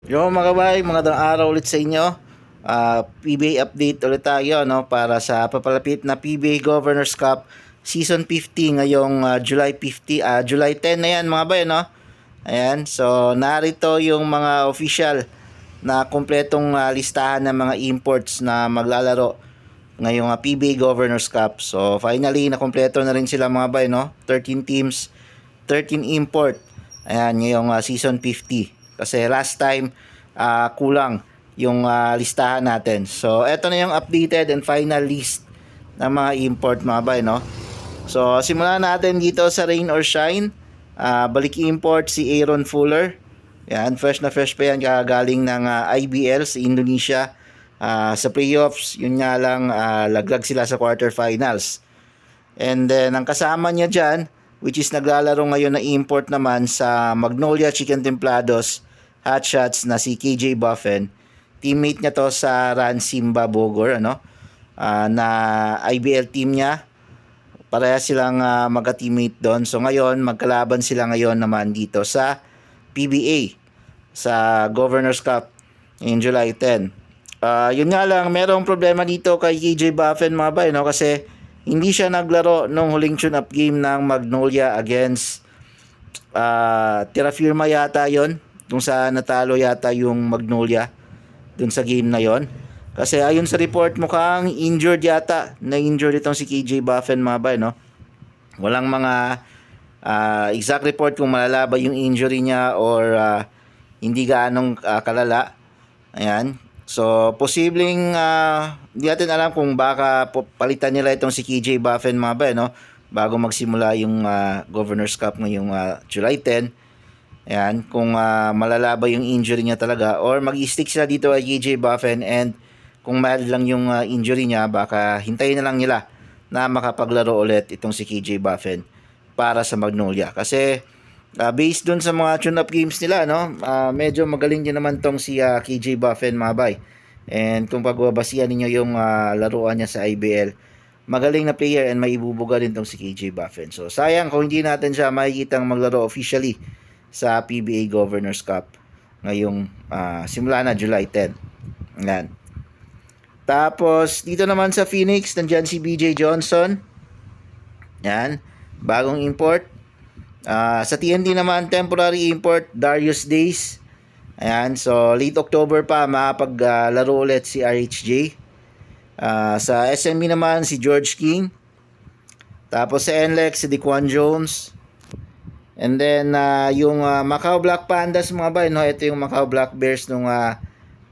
Yo mga kabay, magandang araw ulit sa inyo. PBA update ulit tayo no para sa papalapit na PBA Governors Cup Season 50 ngayong July 10 na yan mga bay no. Ayan, so narito yung mga official na kumpletong listahan ng mga imports na maglalaro ngayong PBA Governors Cup. So finally nakumpleto na rin sila mga bay no. 13 teams, 13 import. Ayan, ngayong season 50. Kasi last time kulang yung listahan natin. So eto na yung updated and final list ng mga import mga bay no. So simulan natin dito sa Rain or Shine. Balik import si Aaron Fuller. Yan, fresh na fresh pa yan kagaling ng IBL sa Indonesia. Sa playoffs, yun nga lang laglag sila sa quarterfinals. And then ang kasama niya dyan, which is naglalaro ngayon na import naman sa Magnolia Chicken Templados Hotshots na si KJ Buffen. Teammate niya to sa Ran Simba Bogor, ano? Na IBL team niya. Pareha silang magka-teammate doon. So ngayon, magkalaban sila ngayon naman dito sa PBA, sa Governors Cup in July 10. Yun nga lang, merong problema dito kay KJ Buffen mga bay, no? Kasi hindi siya naglaro nung huling tune-up game ng Magnolia against Tira Firma yata yon, kung saan natalo yata yung Magnolia dun sa game na yon. Kasi ayon sa report mukhang injured yata, na-injured itong si KJ Buffen mga bay, no? Walang mga exact report kung malalaba yung injury niya or hindi gaanong kalala. Ayan. So, posibleng hindi natin alam kung baka palitan nila itong si KJ Buffen mga ba, no? Bago magsimula yung Governor's Cup ngayong July 10. Ayan, kung malalaba yung injury niya talaga or mag-stick sila dito kay KJ Buffen, and kung mild lang yung injury niya, baka hintayin na lang nila na makapaglaro ulit itong si KJ Buffen para sa Magnolia. Kasi based dun sa mga tune-up games nila, no, medyo magaling din naman tong si KJ Buffen mga bay. And kung pagbabasihan ninyo yung laruan niya sa IBL, magaling na player and maibubuga din tong si KJ Buffen. So sayang kung hindi natin siya makikitang maglaro officially sa PBA Governors Cup ngayong simula na July 10. Yan. Tapos dito naman sa Phoenix, nandiyan si BJ Johnson. Yan, bagong import. Sa TNT naman, temporary import, Darius Days. Ayan, so late October pa makapaglaro ulit si RHJ. Sa SMB naman, si George King. Tapos sa NLEX, si Dequan Jones. And then, yung Macau Black Pandas mga bay, no? Ito yung Macau Black Bears nung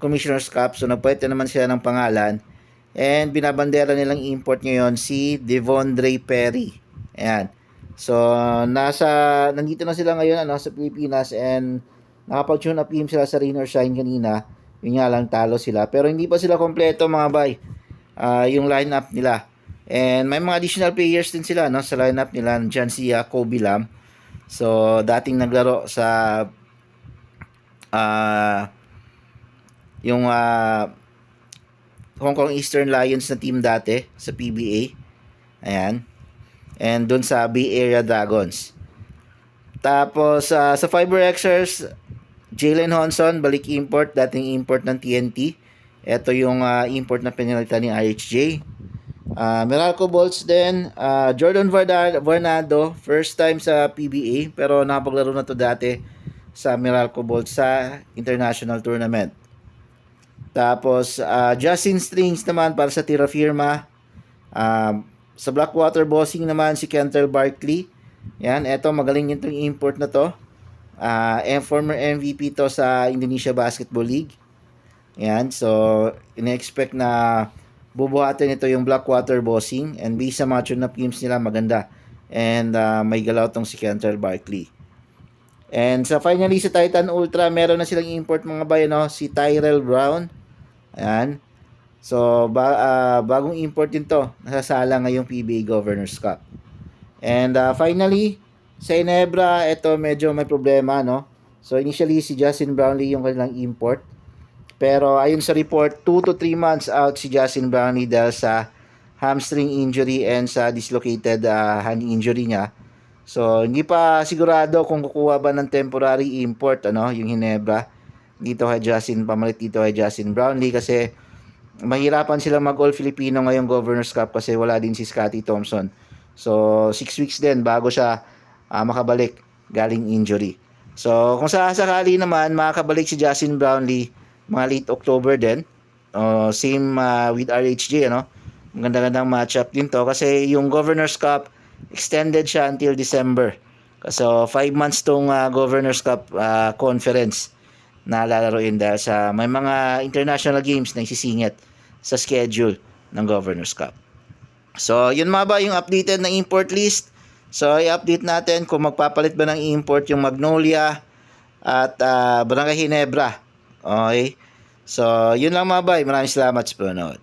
Commissioner's Cup. So, nagpwede naman sila ng pangalan. And binabandera nilang import ngayon si Devondre Perry. Ayan. So, nandito na sila ngayon sa Pilipinas, and nakapag-tune up game sila sa Rain or Shine kanina. Yun nga lang, talo sila. Pero hindi pa sila kompleto mga bay. Yung lineup nila. And may mga additional players din sila sa lineup nila. Nandiyan si Kobe Lam. So, dating naglaro sa yung Hong Kong Eastern Lions na team dati sa PBA. Ayan. And dun sa Bay Area Dragons. Tapos sa Fiber Xers, Jalen Honson, balik import, dating import ng TNT. Ito yung import na pinalitan ni RHJ. Meralco Bolts din, Jordan Varnado, first time sa PBA, pero nakapaglaro na to dati sa Meralco Bolts sa international tournament. Tapos Justin Strings naman para sa Tira Firma. Sa Blackwater Bossing naman si Kentrell Barkley. Yan, eto magaling itong import na to. Former MVP to sa Indonesia Basketball League. Yan, so ina-expect na bubuhatin ito yung Blackwater Bossing, and based sa mga tune-up games nila, maganda. And may galaw tong si Kentrell Barkley. And sa finally sa Titan Ultra, meron na silang import mga bayan, si Tyrell Brown. Ayan. So bagong import din to, nasasala ngayong PBA Governors Cup. And finally sa Ginebra, ito medyo may problema, no. So initially si Justin Brownlee yung kanilang import. Pero ayon sa report, 2 to 3 months out si Justin Brownlee dahil sa hamstring injury and sa dislocated hand injury niya. So hindi pa sigurado kung kukuha ba ng temporary import yung Ginebra dito kay pamalit dito kay Justin Brownlee kasi mahirapan sila mag-all Filipino ngayong Governors Cup kasi wala din si Scotty Thompson. So 6 weeks din bago siya makabalik galing injury. So kung sakali naman makakabalik si Justin Brownlee mga late October din. Same with RHJ, ano? Maganda-gandang matchup din to kasi yung Governors Cup extended siya until December. So 5 months tong Governors Cup conference na lalaroin dahil sa may mga international games na isisingit sa schedule ng Governors Cup. So yun mga ba yung updated na import list. So i-update natin kung magpapalit ba ng import yung Magnolia at Barangay Ginebra. Okay? So yun lang mga bay. Maraming salamat sa panonood.